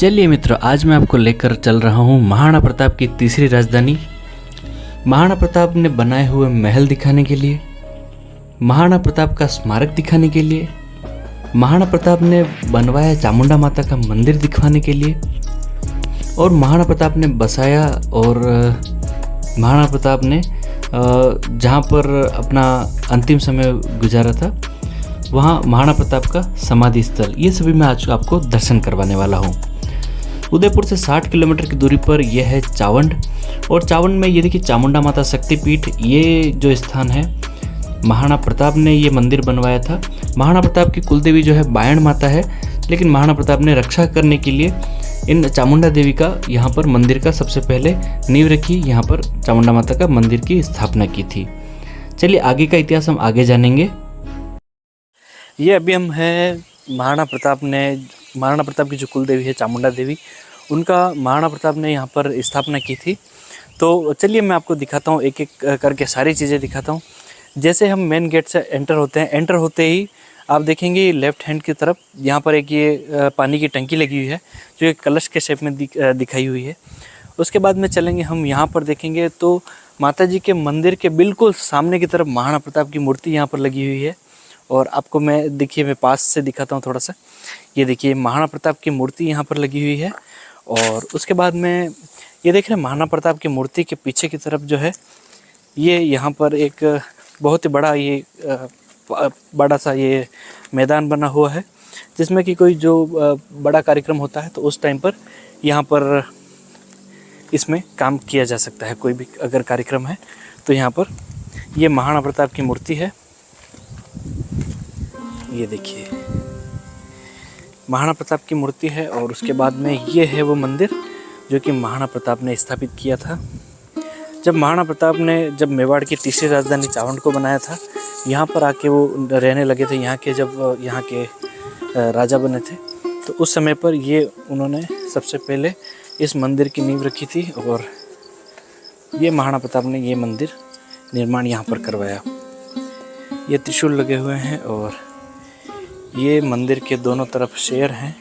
चलिए मित्रों, आज मैं आपको लेकर चल रहा हूँ महाराणा प्रताप की तीसरी राजधानी। महाराणा प्रताप ने बनाए हुए महल दिखाने के लिए, महाराणा प्रताप का स्मारक दिखाने के लिए, महाराणा प्रताप ने बनवाया चामुंडा माता का मंदिर दिखवाने के लिए, और महाराणा प्रताप ने बसाया और महाराणा प्रताप ने जहाँ पर अपना अंतिम समय गुजारा था वहाँ महाराणा प्रताप का समाधि स्थल, ये सभी मैं आज आपको दर्शन करवाने वाला हूँ। उदयपुर से 60 किलोमीटर की दूरी पर यह है चावंड, और चावंड में ये देखिए चामुंडा माता शक्तिपीठ, ये जो स्थान है महाराणा प्रताप ने ये मंदिर बनवाया था। महाराणा प्रताप की कुलदेवी जो है बायण माता है, लेकिन महाराणा प्रताप ने रक्षा करने के लिए इन चामुंडा देवी का यहाँ पर मंदिर का सबसे पहले नींव रखी, यहाँ पर चामुंडा माता का मंदिर की स्थापना की थी। चलिए आगे का इतिहास हम आगे जानेंगे। ये अभी हम हैं महाराणा प्रताप की जो कुलदेवी है चामुंडा देवी, उनका महाराणा प्रताप ने यहाँ पर स्थापना की थी। तो चलिए मैं आपको दिखाता हूँ, एक एक करके सारी चीज़ें दिखाता हूँ। जैसे हम मेन गेट से एंटर होते ही आप देखेंगे लेफ़्ट हैंड की तरफ यहाँ पर एक ये पानी की टंकी लगी हुई है जो एक कलश के शेप में दिखाई हुई है। उसके बाद में चलेंगे हम यहाँ पर देखेंगे तो माता जी के मंदिर के बिल्कुल सामने की तरफ महाराणा प्रताप की मूर्ति यहाँ पर लगी हुई है। और आपको मैं पास से दिखाता हूँ थोड़ा सा। ये देखिए महाराणा प्रताप की मूर्ति यहाँ पर लगी हुई है। और उसके बाद में ये देख रहे हैं महाराणा प्रताप की मूर्ति के पीछे की तरफ जो है ये यहाँ पर एक बहुत ही बड़ा सा ये मैदान बना हुआ है, जिसमें कि कोई जो बड़ा कार्यक्रम होता है तो उस टाइम पर यहाँ पर इसमें काम किया जा सकता है। कोई भी अगर कार्यक्रम है तो यहाँ पर ये महाराणा प्रताप की मूर्ति है। ये देखिए महाराणा प्रताप की मूर्ति है। और उसके बाद में ये है वो मंदिर जो कि महाराणा प्रताप ने स्थापित किया था। जब महाराणा प्रताप ने मेवाड़ की तीसरी राजधानी चावंड को बनाया था, यहाँ पर आके वो रहने लगे थे। जब यहाँ के राजा बने थे तो उस समय पर ये उन्होंने सबसे पहले इस मंदिर की नींव रखी थी, और ये महाराणा प्रताप ने ये मंदिर निर्माण यहाँ पर करवाया। ये त्रिशूल लगे हुए हैं और ये मंदिर के दोनों तरफ शेर हैं,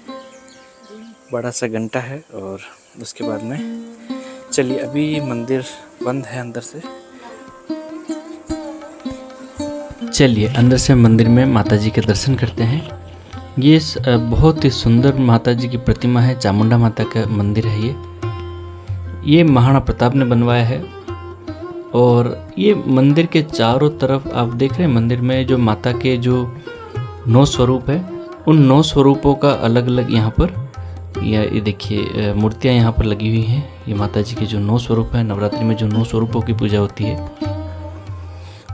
बड़ा सा घंटा है। और उसके बाद में चलिए, अभी मंदिर बंद है अंदर से, चलिए अंदर से मंदिर में माता जी के दर्शन करते हैं। ये बहुत ही सुंदर माता जी की प्रतिमा है, चामुंडा माता का मंदिर है। ये महाराणा प्रताप ने बनवाया है। और ये मंदिर के चारों तरफ आप देख रहे हैं, मंदिर में जो माता के जो 9 स्वरूप है, उन 9 स्वरूपों का अलग अलग यहाँ पर ये देखिए मूर्तियाँ यहाँ पर लगी हुई हैं। ये माता जी के जो 9 स्वरूप है, नवरात्रि में जो 9 स्वरूपों की पूजा होती है,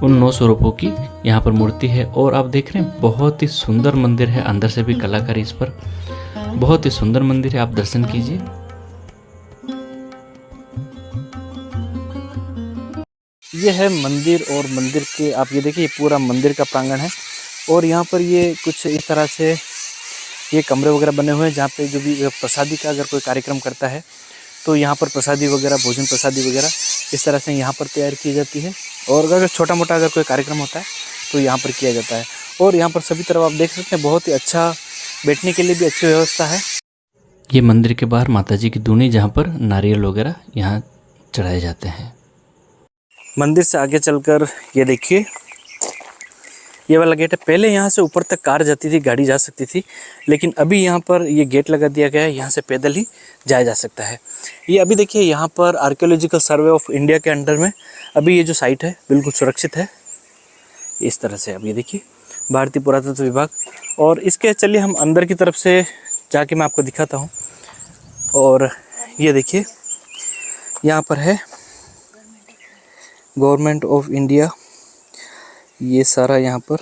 उन 9 स्वरूपों की यहाँ पर मूर्ति है। और आप देख रहे हैं बहुत ही सुंदर मंदिर है, अंदर से भी कलाकारी इस पर बहुत ही सुंदर मंदिर है। आप दर्शन कीजिए। यह है मंदिर, और मंदिर के आप ये देखिए पूरा मंदिर का प्रांगण है। और यहाँ पर ये कुछ इस तरह से ये कमरे वगैरह बने हुए हैं, जहाँ पे जो भी प्रसादी का अगर कोई कार्यक्रम करता है तो यहाँ पर प्रसादी वगैरह, भोजन प्रसादी वगैरह इस तरह से यहाँ पर तैयार की जाती है। और अगर छोटा मोटा अगर कोई कार्यक्रम होता है तो यहाँ पर किया जाता है। और यहाँ पर सभी तरफ आप देख सकते हैं बहुत ही अच्छा, बैठने के लिए भी अच्छी व्यवस्था है। ये मंदिर के बाहर माता जी की दूनी, जहाँ पर नारियल वगैरह यहाँ चढ़ाए जाते हैं। मंदिर से आगे चलकर ये देखिए ये वाला गेट है। पहले यहाँ से ऊपर तक कार जाती थी, गाड़ी जा सकती थी, लेकिन अभी यहाँ पर ये गेट लगा दिया गया है, यहाँ से पैदल ही जाया जा सकता है। ये अभी देखिए यहाँ पर आर्कियोलॉजिकल सर्वे ऑफ इंडिया के अंडर में अभी ये जो साइट है बिल्कुल सुरक्षित है। इस तरह से अभी देखिए भारतीय पुरातत्व विभाग। और इसके चलिए हम अंदर की तरफ से जाके मैं आपको दिखाता हूँ। और ये देखिए यहाँ पर है गवर्नमेंट ऑफ इंडिया, ये सारा यहाँ पर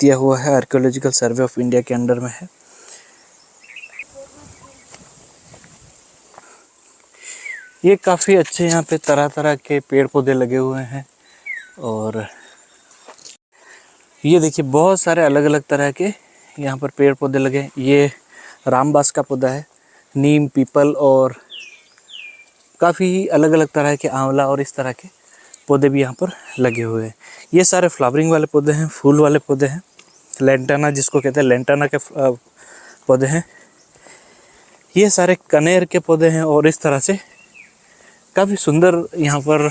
दिया हुआ है, आर्कियोलॉजिकल सर्वे ऑफ इंडिया के अंडर में है। ये काफ़ी अच्छे यहाँ पे तरह तरह के पेड़ पौधे लगे हुए हैं। और ये देखिए बहुत सारे अलग अलग तरह के यहाँ पर पेड़ पौधे लगे। ये रामबास का पौधा है, नीम, पीपल, और काफ़ी अलग अलग तरह के आंवला और इस तरह के पौधे भी यहाँ पर लगे हुए हैं। ये सारे फ्लावरिंग वाले पौधे हैं, फूल वाले पौधे हैं, लेंटाना जिसको कहते हैं, लेंटाना के पौधे हैं। ये सारे कनेर के पौधे हैं और इस तरह से काफ़ी सुंदर यहाँ पर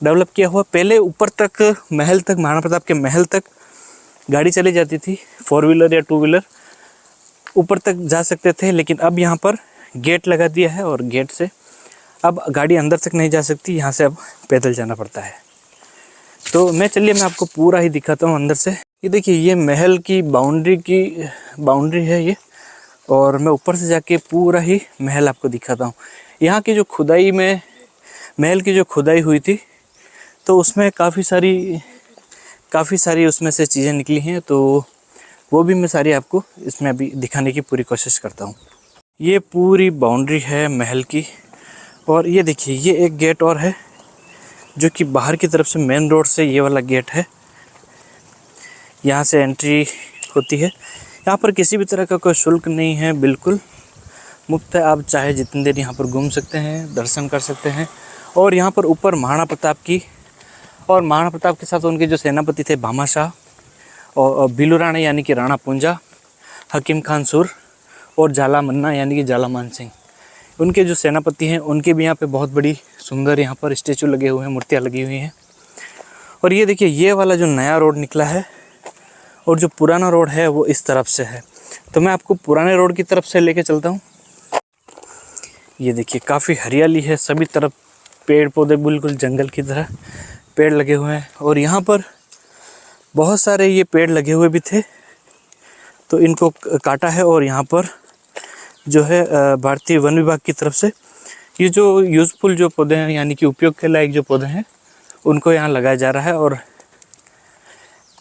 डेवलप किया हुआ। पहले ऊपर तक महल तक, महाराणा प्रताप के महल तक गाड़ी चली जाती थी, 4 व्हीलर या 2 व्हीलर ऊपर तक जा सकते थे, लेकिन अब यहाँ पर गेट लगा दिया है और गेट से अब गाड़ी अंदर तक नहीं जा सकती, यहाँ से अब पैदल जाना पड़ता है। तो मैं आपको पूरा ही दिखाता हूँ अंदर से। ये देखिए, ये महल की बाउंड्री है ये, और मैं ऊपर से जाके पूरा ही महल आपको दिखाता हूँ। यहाँ की जो खुदाई में, महल की जो खुदाई हुई थी, तो उसमें काफ़ी सारी उसमें से चीज़ें निकली हैं, तो वो भी मैं सारी आपको इसमें अभी दिखाने की पूरी कोशिश करता हूँ। ये पूरी बाउंड्री है महल की, और ये देखिए, ये एक गेट और है जो कि बाहर की तरफ से मेन रोड से ये वाला गेट है, यहाँ से एंट्री होती है। यहाँ पर किसी भी तरह का कोई शुल्क नहीं है, बिल्कुल मुफ्त है। आप चाहे जितनी देर यहाँ पर घूम सकते हैं, दर्शन कर सकते हैं। और यहाँ पर ऊपर महाराणा प्रताप के साथ उनके जो सेनापति थे, भामाशाह और भीलू राणा यानी कि राणा पूंजा, हकीम खान सुर और जाला मन्ना यानी कि जाला मान सिंह, उनके जो सेनापति हैं, उनके भी यहाँ पे बहुत बड़ी सुंदर यहाँ पर स्टेचू लगे हुए हैं, मूर्तियाँ लगी हुई हैं। और ये देखिए, ये वाला जो नया रोड निकला है और जो पुराना रोड है वो इस तरफ से है, तो मैं आपको पुराने रोड की तरफ से लेके चलता हूँ। ये देखिए, काफ़ी हरियाली है, सभी तरफ पेड़ पौधे, बिल्कुल जंगल की तरह पेड़ लगे हुए हैं। और यहाँ पर बहुत सारे ये पेड़ लगे हुए भी थे, तो इनको काटा है, और यहाँ पर जो है भारतीय वन विभाग की तरफ से ये जो यूज़फुल जो पौधे हैं, यानी कि उपयोग के लायक जो पौधे हैं, उनको यहाँ लगाया जा रहा है। और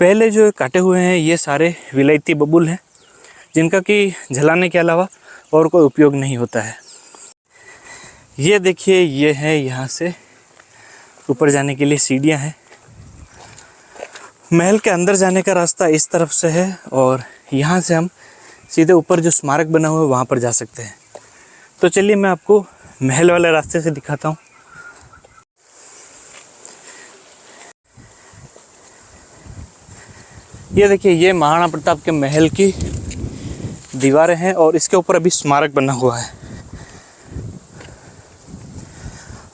पहले जो काटे हुए हैं ये सारे विलायती बबूल हैं, जिनका कि जलाने के अलावा और कोई उपयोग नहीं होता है। ये देखिए, ये है यहाँ से ऊपर जाने के लिए सीढ़ियाँ हैं। महल के अंदर जाने का रास्ता इस तरफ से है, और यहाँ से हम सीधे ऊपर जो स्मारक बना हुआ है वहाँ पर जा सकते हैं। तो चलिए मैं आपको महल वाले रास्ते से दिखाता हूँ। ये देखिए, ये महाराणा प्रताप के महल की दीवारें हैं, और इसके ऊपर अभी स्मारक बना हुआ है।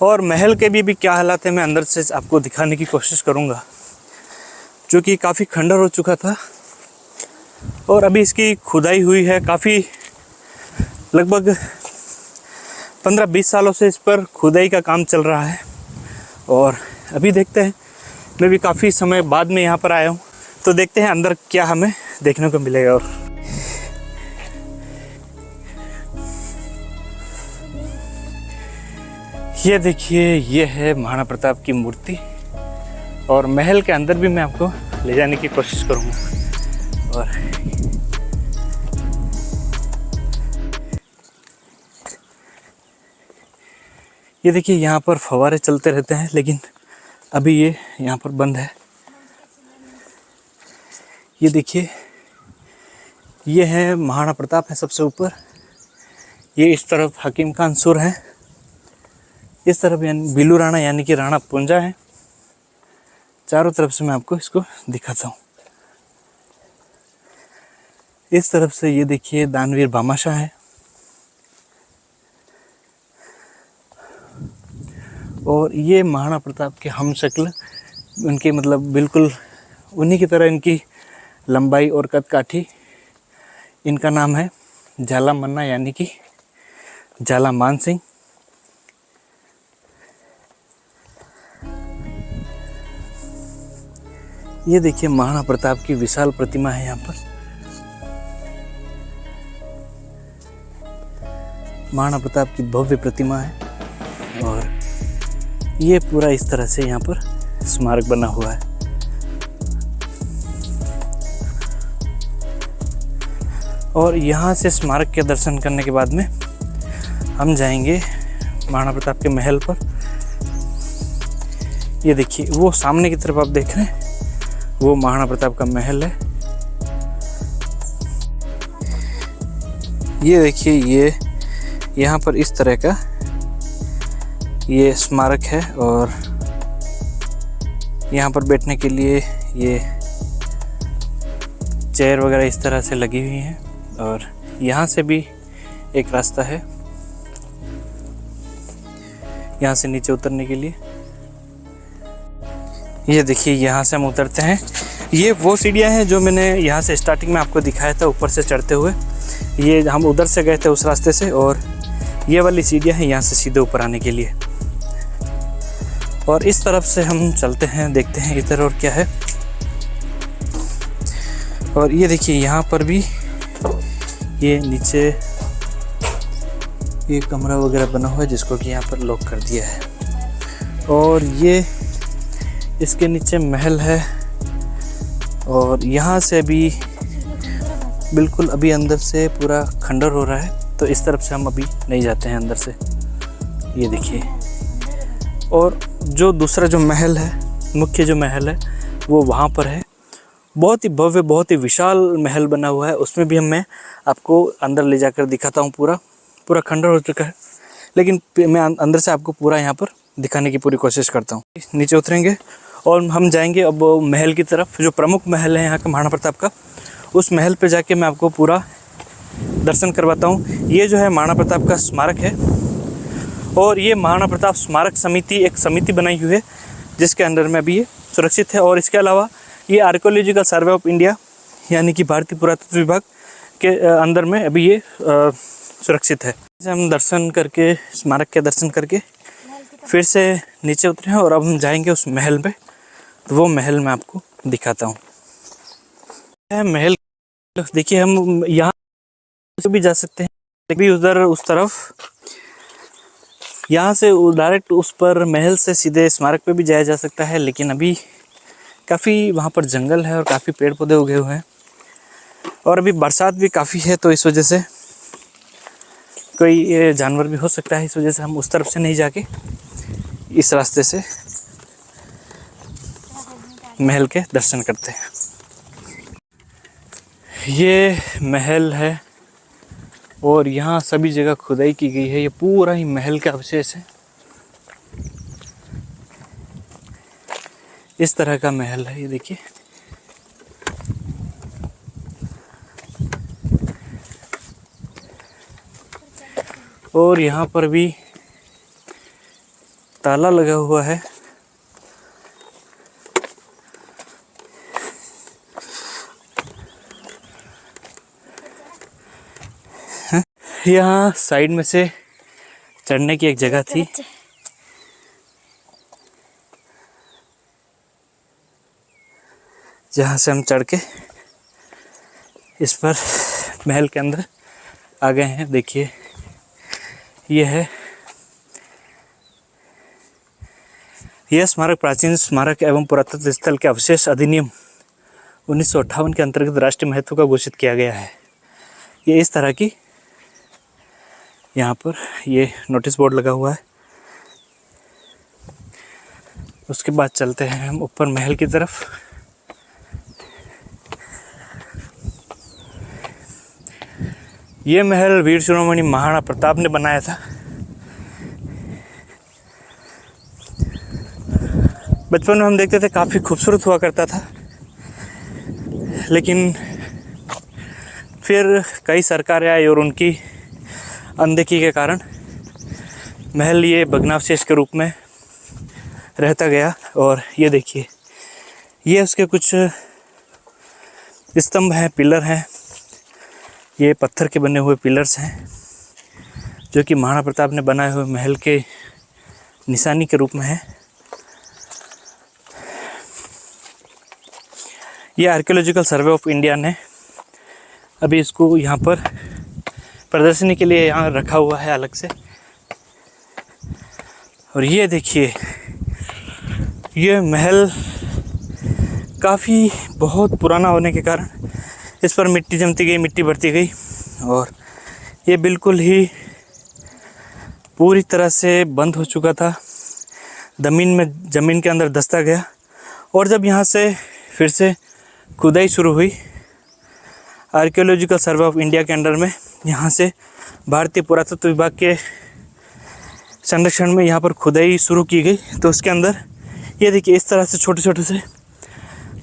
और महल के भी क्या हालात है, मैं अंदर से आपको दिखाने की कोशिश करूँगा, जो कि काफ़ी खंडर हो चुका था और अभी इसकी खुदाई हुई है। काफ़ी लगभग 15-20 सालों से इस पर खुदाई का काम चल रहा है, और अभी देखते हैं, मैं भी काफ़ी समय बाद में यहाँ पर आया हूँ, तो देखते हैं अंदर क्या हमें देखने को मिलेगा। और ये देखिए, ये है महाराणा प्रताप की मूर्ति, और महल के अंदर भी मैं आपको ले जाने की कोशिश करूँगा। और ये देखिए, यहाँ पर फव्वारे चलते रहते हैं, लेकिन अभी ये यहाँ पर बंद है। ये देखिए, ये है महाराणा प्रताप है सबसे ऊपर, ये इस तरफ हकीम खान सुर है, इस तरफ यानी भीलू राणा यानी कि राणा पूंजा है। चारों तरफ से मैं आपको इसको दिखाता हूँ। इस तरफ से ये देखिए, दानवीर भामाशाह है, और ये महाराणा प्रताप के हमशक्ल, उनके मतलब बिल्कुल उन्हीं की तरह इनकी लंबाई और कद काठी। इनका नाम है जाला मन्ना यानी कि जाला मान सिंह। ये देखिए, महाराणा प्रताप की विशाल प्रतिमा है यहाँ पर। महाराणा प्रताप की भव्य प्रतिमा है, और ये पूरा इस तरह से यहाँ पर स्मारक बना हुआ है। और यहाँ से स्मारक के दर्शन करने के बाद में हम जाएंगे महाराणा प्रताप के महल पर। ये देखिए, वो सामने की तरफ आप देख रहे हैं, वो महाराणा प्रताप का महल है। ये देखिए, ये यहाँ पर इस तरह का ये स्मारक है, और यहाँ पर बैठने के लिए ये चेयर वगैरह इस तरह से लगी हुई हैं। और यहाँ से भी एक रास्ता है यहाँ से नीचे उतरने के लिए। ये देखिए यहाँ से हम उतरते हैं। ये वो सीढ़ियाँ हैं जो मैंने यहाँ से स्टार्टिंग में आपको दिखाया था ऊपर से चढ़ते हुए। ये हम उधर से गए थे उस रास्ते से, और ये वाली सीढ़ियाँ हैं यहाँ से सीधे ऊपर आने के लिए। और इस तरफ से हम चलते हैं, देखते हैं इधर और क्या है। और ये देखिए यहाँ पर भी ये नीचे ये कमरा वगैरह बना हुआ है जिसको कि यहाँ पर लॉक कर दिया है। और ये इसके नीचे महल है, और यहाँ से अभी बिल्कुल अभी अंदर से पूरा खंडर हो रहा है, तो इस तरफ से हम अभी नहीं जाते हैं अंदर से। ये देखिए, और जो दूसरा जो महल है, मुख्य जो महल है वो वहाँ पर है। बहुत ही भव्य, बहुत ही विशाल महल बना हुआ है। उसमें भी मैं आपको अंदर ले जाकर दिखाता हूँ। पूरा खंडर हो चुका है, लेकिन मैं अंदर से आपको पूरा यहाँ पर दिखाने की पूरी कोशिश करता हूँ। नीचे उतरेंगे और हम जाएंगे अब महल की तरफ। जो प्रमुख महल है यहाँ का महाराणा प्रताप का, उस महल पे जाके मैं आपको पूरा दर्शन करवाता हूँ। ये जो है महाराणा प्रताप का स्मारक है, और ये महाराणा प्रताप स्मारक समिति एक समिति बनाई हुई है जिसके अंडर में अभी ये सुरक्षित है। और इसके अलावा ये आर्कियोलॉजिकल सर्वे ऑफ इंडिया यानी कि भारतीय पुरातत्व विभाग के अंदर में अभी ये सुरक्षित है। हम दर्शन करके, स्मारक के दर्शन करके फिर से नीचे उतरे हैं, और अब हम जाएंगे उस महल पे। तो वो महल मैं आपको दिखाता हूँ। महल देखिए, हम यहाँ से भी जा सकते हैं, लेकिन उधर उस तरफ यहाँ से डायरेक्ट उस पर महल से सीधे स्मारक पे भी जाया जा सकता है। लेकिन अभी काफ़ी वहाँ पर जंगल है और काफ़ी पेड़ पौधे उगे हुए हैं, और अभी बरसात भी काफ़ी है, तो इस वजह से कोई जानवर भी हो सकता है। इस वजह से हम उस तरफ से नहीं जाके इस रास्ते से महल के दर्शन करते हैं। ये महल है, और यहाँ सभी जगह खुदाई की गई है। ये पूरा ही महल का अवशेष है। इस तरह का महल है ये, देखिए। और यहाँ पर भी ताला लगा हुआ है। यहाँ साइड में से चढ़ने की एक जगह थी, जहाँ से हम चढ़ के इस पर महल के अंदर आ गए हैं। देखिए, ये है, यह स्मारक प्राचीन स्मारक एवं पुरातत्व स्थल के अवशेष अधिनियम 1958 के अंतर्गत राष्ट्रीय महत्व का घोषित किया गया है। ये इस तरह की यहाँ पर ये नोटिस बोर्ड लगा हुआ है। उसके बाद चलते हैं हम ऊपर महल की तरफ। ये महल वीर शिरोमणि महाराणा प्रताप ने बनाया था। बचपन में हम देखते थे काफ़ी खूबसूरत हुआ करता था, लेकिन फिर कई सरकारें आई और उनकी अनदेखी के कारण महल ये भग्नावशेष के रूप में रहता गया। और ये देखिए, ये उसके कुछ स्तंभ हैं, पिलर हैं। ये पत्थर के बने हुए पिलर्स हैं जो कि महाराणा प्रताप ने बनाए हुए महल के निशानी के रूप में है। ये आर्कियोलॉजिकल सर्वे ऑफ इंडिया ने अभी इसको यहाँ पर प्रदर्शनी के लिए यहाँ रखा हुआ है अलग से। और ये देखिए, ये महल काफ़ी बहुत पुराना होने के कारण इस पर मिट्टी जमती गई, मिट्टी बढ़ती गई, और ये बिल्कुल ही पूरी तरह से बंद हो चुका था। ज़मीन के अंदर धंसता गया। और जब यहाँ से फिर से खुदाई शुरू हुई आर्कियोलॉजिकल सर्वे ऑफ इंडिया के अंडर में, यहाँ से भारतीय पुरातत्व विभाग के संरक्षण में यहाँ पर खुदाई शुरू की गई, तो उसके अंदर ये देखिए इस तरह से छोटे छोटे से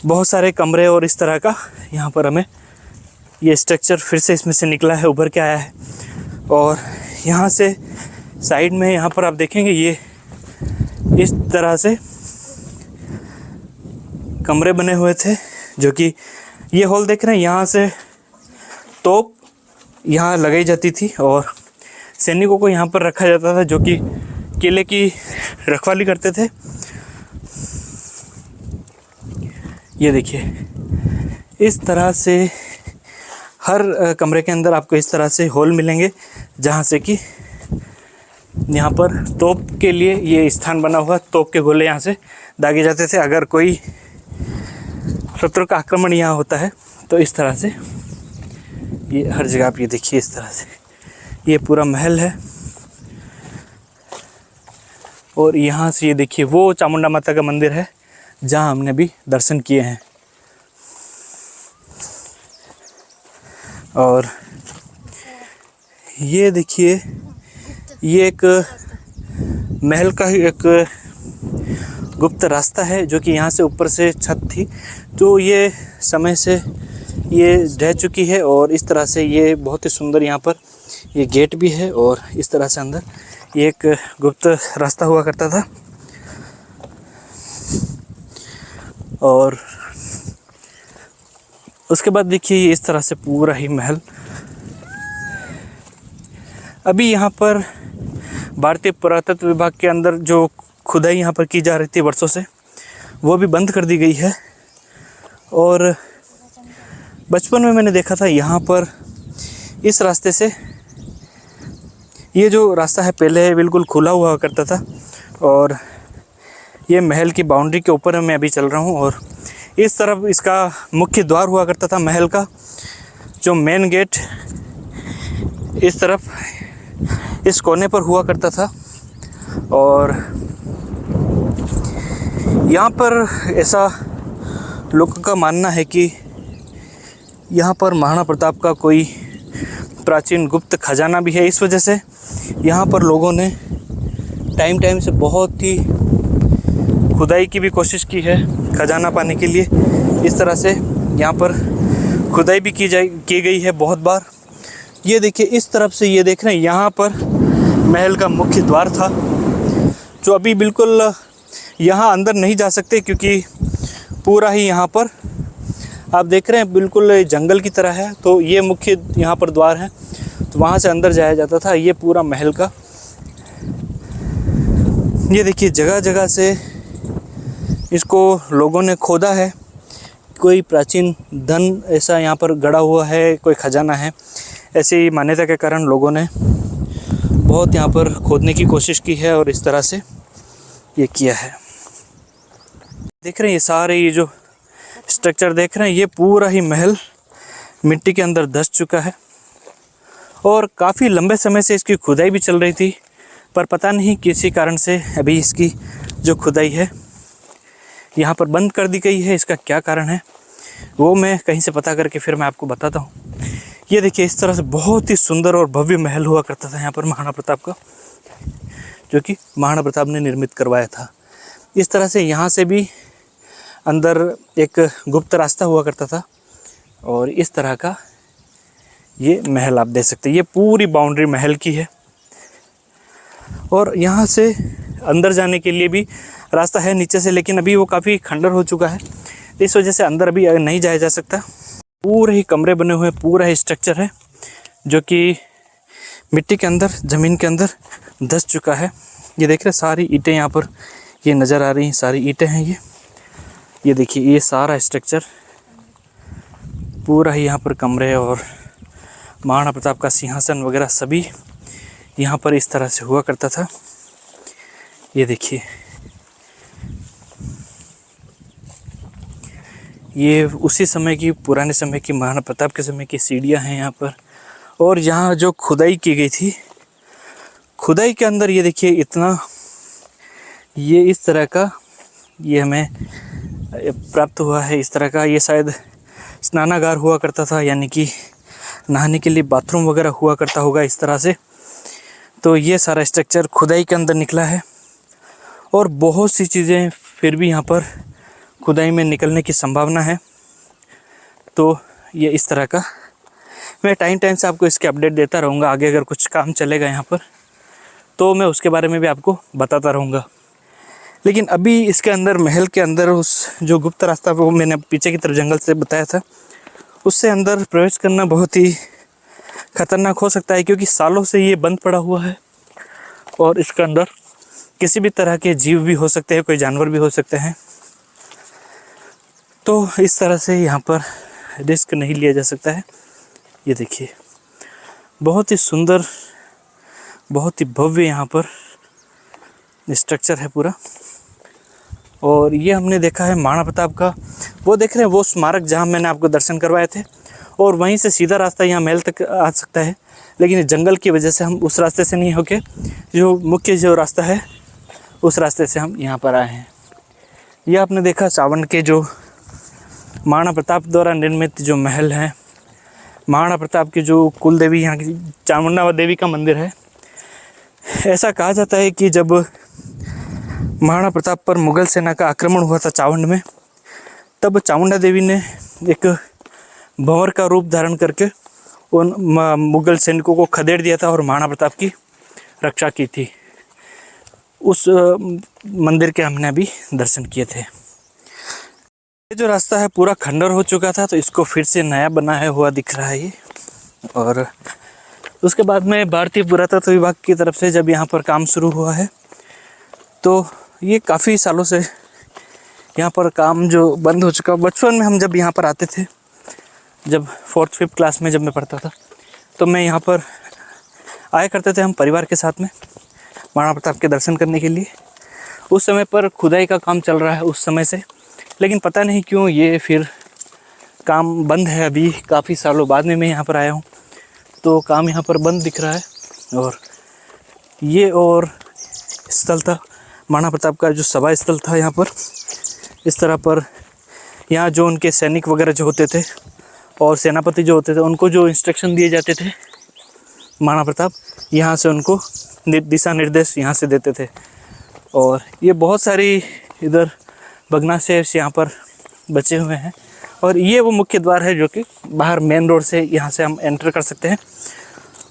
बहुत सारे कमरे और इस तरह का यहाँ पर हमें ये स्ट्रक्चर फिर से इसमें से निकला है, उभर के आया है। और यहाँ से साइड में यहाँ पर आप देखेंगे ये इस तरह से कमरे बने हुए थे, जो कि ये हॉल देख रहे हैं, यहाँ से तोप यहाँ लगाई जाती थी और सैनिकों को यहाँ पर रखा जाता था, जो कि किले की रखवाली करते थे। ये देखिए इस तरह से हर कमरे के अंदर आपको इस तरह से हॉल मिलेंगे, जहाँ से कि यहाँ पर तोप के लिए ये स्थान बना हुआ, तोप के गोले यहाँ से दागे जाते थे अगर कोई शत्रु का आक्रमण यहाँ होता है। तो इस तरह से ये हर जगह आप ये देखिए, इस तरह से ये पूरा महल है। और यहाँ से ये देखिए वो चामुंडा माता का मंदिर है जहाँ हमने भी दर्शन किए हैं। और ये देखिए ये एक महल का ही एक गुप्त रास्ता है, जो कि यहाँ से ऊपर से छत थी, तो ये समय से ये ढह चुकी है। और इस तरह से ये बहुत ही सुंदर यहाँ पर ये गेट भी है और इस तरह से अंदर ये एक गुप्त रास्ता हुआ करता था। और उसके बाद देखिए इस तरह से पूरा ही महल। अभी यहाँ पर भारतीय पुरातत्व विभाग के अंदर जो खुदाई यहाँ पर की जा रही थी वर्षों से, वो भी बंद कर दी गई है। और बचपन में मैंने देखा था यहाँ पर इस रास्ते से, ये जो रास्ता है पहले बिल्कुल खुला हुआ करता था और ये महल की बाउंड्री के ऊपर मैं अभी चल रहा हूँ। और इस तरफ इसका मुख्य द्वार हुआ करता था महल का, जो मेन गेट इस तरफ इस कोने पर हुआ करता था। और यहाँ पर ऐसा लोगों का मानना है कि यहाँ पर महाराणा प्रताप का कोई प्राचीन गुप्त खजाना भी है। इस वजह से यहाँ पर लोगों ने टाइम से बहुत ही खुदाई की भी कोशिश की है खजाना पाने के लिए। इस तरह से यहाँ पर खुदाई भी की गई है बहुत बार। ये देखिए इस तरफ से ये देख रहे हैं, यहाँ पर महल का मुख्य द्वार था, जो अभी बिल्कुल यहाँ अंदर नहीं जा सकते क्योंकि पूरा ही यहाँ पर आप देख रहे हैं बिल्कुल जंगल की तरह है। तो ये मुख्य यहाँ पर द्वार है, तो वहाँ से अंदर जाया जाता था। ये पूरा महल का, ये देखिए जगह जगह से इसको लोगों ने खोदा है। कोई प्राचीन धन ऐसा यहाँ पर गड़ा हुआ है, कोई खजाना है, ऐसी मान्यता के कारण लोगों ने बहुत यहाँ पर खोदने की कोशिश की है और इस तरह से ये किया है। देख रहे हैं ये सारे ये जो स्ट्रक्चर देख रहे हैं, ये पूरा ही महल मिट्टी के अंदर धंस चुका है और काफ़ी लंबे समय से इसकी खुदाई भी चल रही थी, पर पता नहीं किसी कारण से अभी इसकी जो खुदाई है यहाँ पर बंद कर दी गई है। इसका क्या कारण है वो मैं कहीं से पता करके फिर मैं आपको बताता हूँ। ये देखिए इस तरह से बहुत ही सुंदर और भव्य महल हुआ करता था यहाँ पर महाराणा प्रताप का, जो कि महाराणा प्रताप ने निर्मित करवाया था। इस तरह से यहाँ से भी अंदर एक गुप्त रास्ता हुआ करता था और इस तरह का ये महल आप देख सकते हैं। ये पूरी बाउंड्री महल की है और यहाँ से अंदर जाने के लिए भी रास्ता है नीचे से, लेकिन अभी वो काफ़ी खंडर हो चुका है, इस वजह से अंदर अभी नहीं जाया जा सकता। पूरे ही कमरे बने हुए, पूरा ही स्ट्रक्चर है जो कि मिट्टी के अंदर, ज़मीन के अंदर धंस चुका है। ये देख रहे हैं सारी ईंटें यहाँ पर ये नज़र आ रही हैं, सारी ईंटें हैं ये देखिए ये सारा स्ट्रक्चर पूरा ही यहाँ पर कमरे और महाराणा प्रताप का सिंहासन वगैरह सभी यहाँ पर इस तरह से हुआ करता था। ये देखिए ये उसी समय की, पुराने समय की, महाराणा प्रताप के समय की सीढ़ियाँ हैं यहाँ पर। और यहाँ जो खुदाई की गई थी, खुदाई के अंदर ये देखिए इतना, ये इस तरह का ये हमें प्राप्त हुआ है। इस तरह का ये शायद स्नानागार हुआ करता था, यानी कि नहाने के लिए बाथरूम वगैरह हुआ करता होगा इस तरह से। तो ये सारा स्ट्रक्चर खुदाई के अंदर निकला है और बहुत सी चीज़ें फिर भी यहाँ पर खुदाई में निकलने की संभावना है। तो ये इस तरह का मैं टाइम टाइम से आपको इसके अपडेट देता रहूँगा। आगे अगर कुछ काम चलेगा यहाँ पर तो मैं उसके बारे में भी आपको बताता रहूँगा। लेकिन अभी इसके अंदर, महल के अंदर, उस जो गुप्त रास्ता वो मैंने पीछे की तरफ जंगल से बताया था, उससे अंदर प्रवेश करना बहुत ही ख़तरनाक हो सकता है, क्योंकि सालों से ये बंद पड़ा हुआ है और इसके अंदर किसी भी तरह के जीव भी हो सकते हैं, कोई जानवर भी हो सकते हैं। तो इस तरह से यहाँ पर रिस्क नहीं लिया जा सकता है। ये देखिए, बहुत ही सुंदर, बहुत ही भव्य यहाँ पर स्ट्रक्चर है पूरा। और ये हमने देखा है महाराणा प्रताप का, वो देख रहे हैं वो स्मारक जहाँ मैंने आपको दर्शन करवाए थे, और वहीं से सीधा रास्ता यहाँ महल तक आ सकता है। लेकिन जंगल की वजह से हम उस रास्ते से नहीं होके जो मुख्य जो रास्ता है उस रास्ते से हम यहाँ पर आए हैं। यह आपने देखा चावंड के जो महाराणा प्रताप द्वारा निर्मित जो महल है, महाराणा प्रताप की जो कुल देवी यहाँ की चामुंडा देवी का मंदिर है। ऐसा कहा जाता है कि जब महाराणा प्रताप पर मुगल सेना का आक्रमण हुआ था चावंड में, तब चामुंडा देवी ने एक भंवर का रूप धारण करके उन मुगल सैनिकों को खदेड़ दिया था और महाराणा प्रताप की रक्षा की थी। उस मंदिर के हमने अभी दर्शन किए थे। ये जो रास्ता है पूरा खंडर हो चुका था, तो इसको फिर से नया बनाया हुआ दिख रहा है ये। और उसके बाद में भारतीय पुरातत्व विभाग की तरफ से जब यहाँ पर काम शुरू हुआ है, तो ये काफ़ी सालों से यहाँ पर काम जो बंद हो चुका। बचपन में हम जब यहाँ पर आते थे, जब 4th-5th क्लास में जब मैं पढ़ता था, तो मैं यहाँ पर आया करते थे हम परिवार के साथ में महाराणा प्रताप के दर्शन करने के लिए। उस समय पर खुदाई का काम चल रहा है उस समय से, लेकिन पता नहीं क्यों ये फिर काम बंद है। अभी काफ़ी सालों बाद में मैं यहाँ पर आया हूँ, तो काम यहाँ पर बंद दिख रहा है। और ये और स्थल था महाराणा प्रताप का जो सभा स्थल था यहाँ पर। इस तरह पर यहाँ जो उनके सैनिक वगैरह जो होते थे और सेनापति जो होते थे, उनको जो इंस्ट्रक्शन दिए जाते थे, महाराणा प्रताप यहाँ से उनको दिशा निर्देश यहाँ से देते थे। और ये बहुत सारी इधर भग्नावशेष यहाँ पर बचे हुए हैं। और ये वो मुख्य द्वार है जो कि बाहर मेन रोड से यहाँ से हम एंटर कर सकते हैं।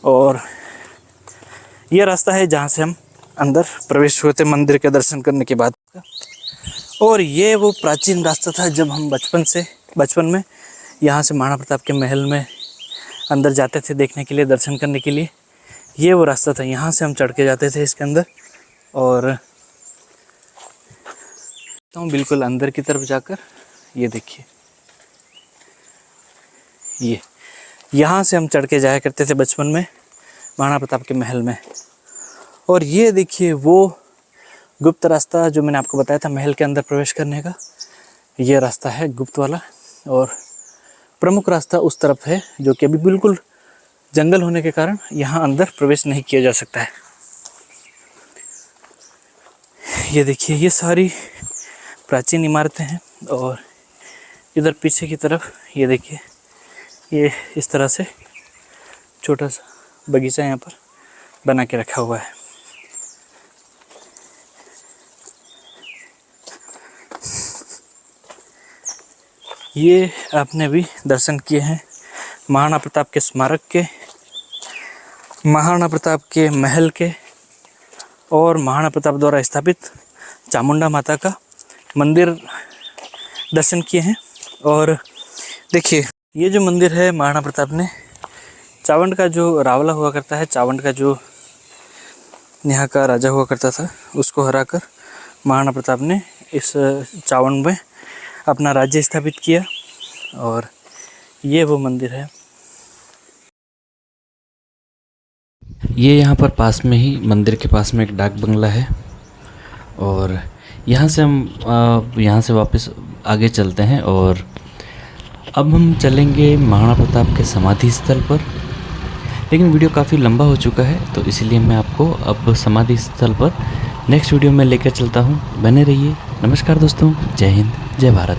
और ये रास्ता है जहाँ से हम अंदर प्रवेश हुए थे मंदिर के दर्शन करने के बाद। और ये वो प्राचीन रास्ता था जब हम बचपन में यहाँ से महाराणा प्रताप के महल में अंदर जाते थे देखने के लिए, दर्शन करने के लिए। ये वो रास्ता था, यहाँ से हम चढ़ के जाते थे इसके अंदर। और तो बिल्कुल अंदर की तरफ जाकर ये देखिए, ये यहाँ से हम चढ़ के जाया करते थे बचपन में महाराणा प्रताप के महल में। और ये देखिए वो गुप्त रास्ता जो मैंने आपको बताया था महल के अंदर प्रवेश करने का, ये रास्ता है गुप्त वाला। और प्रमुख रास्ता उस तरफ है जो कि अभी बिल्कुल जंगल होने के कारण यहाँ अंदर प्रवेश नहीं किया जा सकता है। ये देखिए, ये सारी प्राचीन इमारतें हैं। और इधर पीछे की तरफ ये देखिए, ये इस तरह से छोटा सा बगीचा यहाँ पर बना के रखा हुआ है। ये आपने भी दर्शन किए हैं महाराणा प्रताप के स्मारक के, महाराणा प्रताप के महल के, और महाराणा प्रताप द्वारा स्थापित चामुंडा माता का मंदिर दर्शन किए हैं। और देखिए, ये जो मंदिर है महाराणा प्रताप ने चावंड का जो रावला हुआ करता है, चावंड का जो यहाँ का राजा हुआ करता था, उसको हराकर महाराणा प्रताप ने इस चावंड में अपना राज्य स्थापित किया। और ये वो मंदिर है। ये यहाँ पर पास में ही, मंदिर के पास में एक डाक बंगला है। और यहाँ से हम यहाँ से वापस आगे चलते हैं। और अब हम चलेंगे महाराणा प्रताप के समाधि स्थल पर। लेकिन वीडियो काफ़ी लंबा हो चुका है, तो इसलिए मैं आपको अब समाधि स्थल पर नेक्स्ट वीडियो में लेकर चलता हूँ। बने रहिए। नमस्कार दोस्तों, जय हिंद, जय भारत।